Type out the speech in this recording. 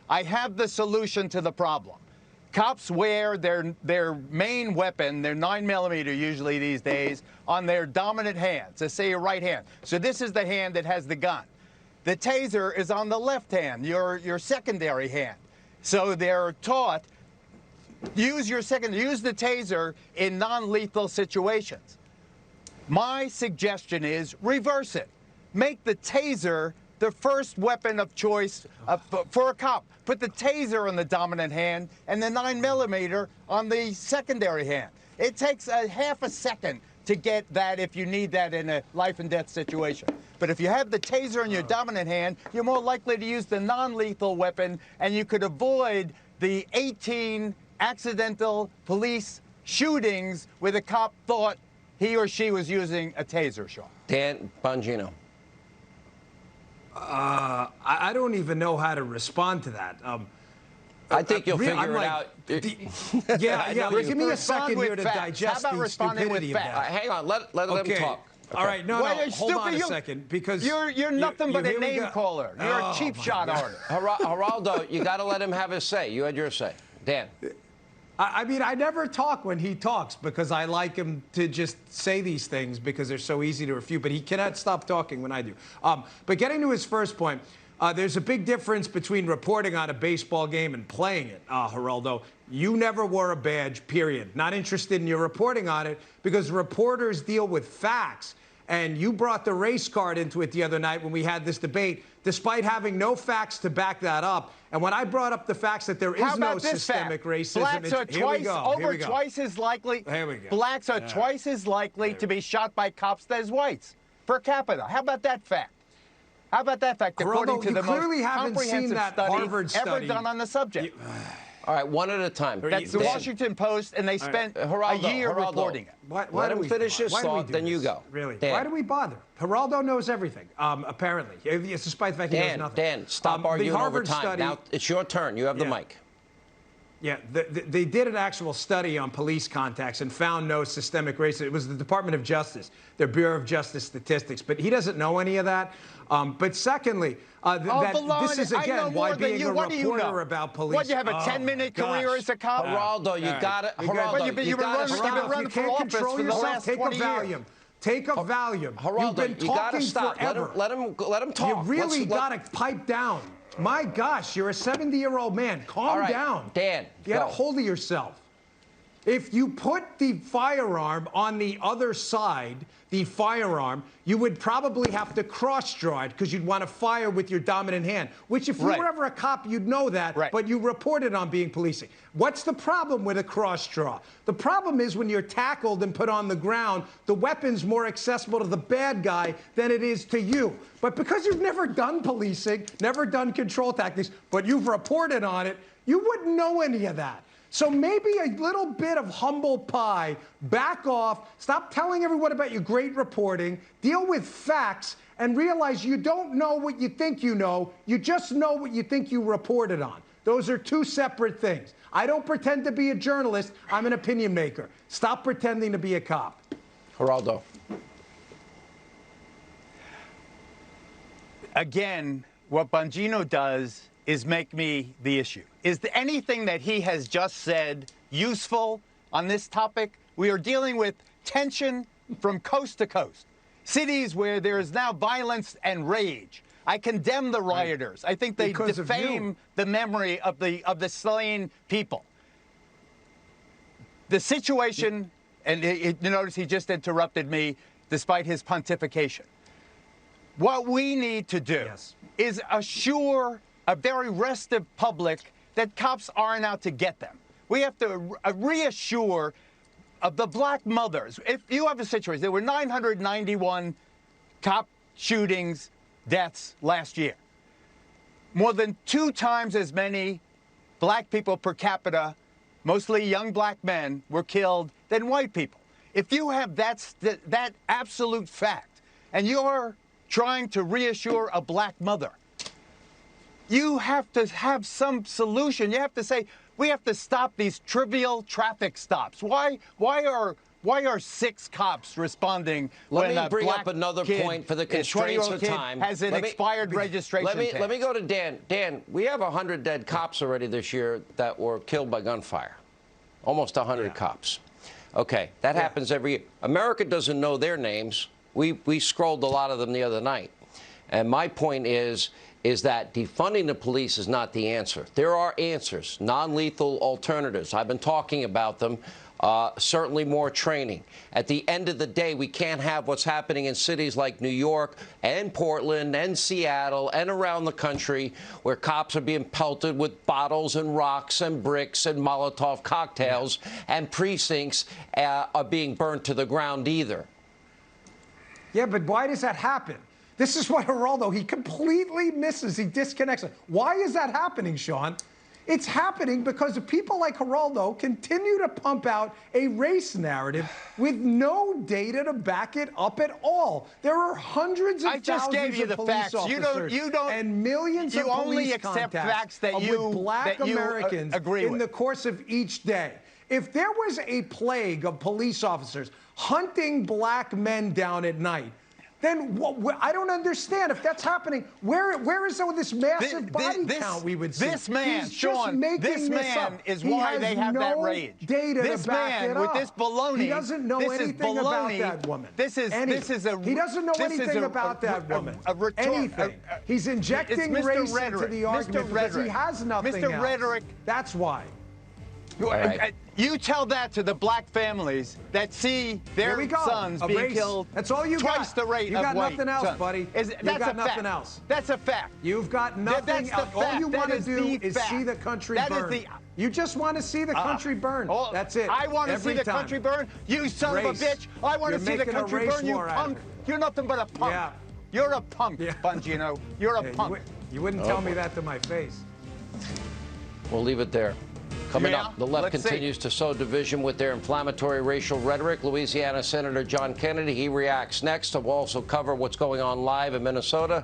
I have the solution to the problem. Cops wear their main weapon, their 9mm usually these days, on their dominant hand, so say your right hand. So this is the hand that has the gun. The taser is on the left hand, your secondary hand. So they're taught, use the taser in non-lethal situations. My suggestion is reverse it. Make the taser the first weapon of choice for a cop. Put the taser on the dominant hand and the 9mm on the secondary hand. It takes a half a second to get that if you need that in a life and death situation. But if you have the taser in your dominant hand, you're more likely to use the non-lethal weapon, and you could avoid the 18 accidental police shootings where the cop thought he or she was using a taser shot. Dan Bongino. I don't even know how to respond to that. I think you'll figure it out. Yeah. Give me a second here to digest the stupidity of that. Hang on, let him talk. Okay. All right, no, hold on a second, because you're nothing but a name caller. You're a cheap shot artist. Geraldo, you got to let him have his say. You had your say. Dan. I mean, I never talk when he talks because I like him to just say these things because they're so easy to refute, but he cannot stop talking when I do. But getting to his first point, there's a big difference between reporting on a baseball game and playing it, Geraldo. You never wore a badge, period. Not interested in your reporting on it because reporters deal with facts. And you brought the race card into it the other night when we had this debate, despite having no facts to back that up. And when I brought up the facts that there is no systemic racism, blacks are twice as likely. Here we go. Blacks are twice as likely to be shot by cops as whites per capita. How about that fact? How about that fact? According to the most comprehensive study ever done on the subject. All right, one at a time. That's the Washington Post, and they spent a year reporting it. Let him finish his thought, then you go. Really? Dan. Why do we bother? Geraldo knows everything, apparently, despite the fact he knows nothing. Dan, stop arguing over time. Study, now it's your turn. You have the mic. Yeah, they did an actual study on police contacts and found no systemic racism. It was the Department of Justice, their Bureau of Justice Statistics. But he doesn't know any of that. But secondly, this is, again, why being a reporter about police. What, you have a 10-minute career as a cop? Geraldo, you got to. Geraldo, you've been running for office for the last 20 years. Take a Valium. Geraldo, You've been talking forever. Let him talk. You really got to pipe down. My gosh, you're a 70-year-old man. Calm down. Dan, get a hold of yourself. If you put the firearm on the other side, the firearm, you would probably have to cross-draw it because you'd want to fire with your dominant hand, which if you were ever a cop, you'd know that, but you reported on being policing. What's the problem with a cross-draw? The problem is when you're tackled and put on the ground, the weapon's more accessible to the bad guy than it is to you. But because you've never done policing, never done control tactics, but you've reported on it, you wouldn't know any of that. So maybe a little bit of humble pie, back off, stop telling everyone about your great reporting, deal with facts, and realize you don't know what you think you know, you just know what you think you reported on. Those are two separate things. I don't pretend to be a journalist, I'm an opinion maker. Stop pretending to be a cop. Geraldo. Again, what Bongino does is make me the issue. Is anything that he has just said useful on this topic? We are dealing with tension from coast to coast. Cities where there is now violence and rage. I condemn the rioters. I think they defame the memory of the slain people. The situation, and you notice he just interrupted me despite his pontification. What we need to do is assure a very restive public that cops aren't out to get them. We have to reassure of the black mothers. If you have a situation, there were 991 cop shootings, deaths last year. More than 2 times as many black people per capita, mostly young black men, were killed than white people. If you have that absolute fact, and you're trying to reassure a black mother, you have to have some solution. You have to say, we have to stop these trivial traffic stops. Why are Why are 6 cops responding Let when me a bring black up another kid, point for the a constraints 20-year-old of kid, time. has an expired registration tag? Let me go to Dan. Dan, we have 100 dead cops already this year that were killed by gunfire. Almost 100 cops. Okay, that happens every year. America doesn't know their names. We scrolled a lot of them the other night. And my point is that defunding the police is not the answer. There are answers, non-lethal alternatives. I've been talking about them. Certainly more training. At the end of the day, we can't have what's happening in cities like New York and Portland and Seattle and around the country where cops are being pelted with bottles and rocks and bricks and Molotov cocktails and precincts are being burnt to the ground either. Yeah, but why does that happen? This is what Geraldo, he completely misses. He disconnects it. Why is that happening, Sean? It's happening because people like Geraldo continue to pump out a race narrative with no data to back it up at all. There are hundreds of thousands of police officers and millions of police contacts with black Americans in the course of each day. If there was a plague of police officers hunting black men down at night, then I don't understand if that's happening. Where is this massive body count we would see? This man, He's Sean, this man is why they have that rage. This man with this baloney. He doesn't know anything about that woman. He doesn't know anything about that woman. Anything. He's injecting race into the argument because he has nothing else. Rhetoric. That's why. Right. You tell that to the black families that see their sons being killed. That's all you twice got. the rate you of got white nothing else, sons. buddy. That's got a nothing fact. else. That's a fact. You've got nothing else. All you want to do is see the country burn. You just want to see the country burn. That's it. I want to see the country burn. You son of a bitch. I want to see the country burn. You punk. You're nothing but a punk. Yeah. You're a punk, Bongino. You're a punk. You wouldn't tell me that to my face. We'll leave it there. Coming up, the left continues to sow division with their inflammatory racial rhetoric. Louisiana Senator John Kennedy, he reacts next. We'll also cover what's going on live in Minnesota.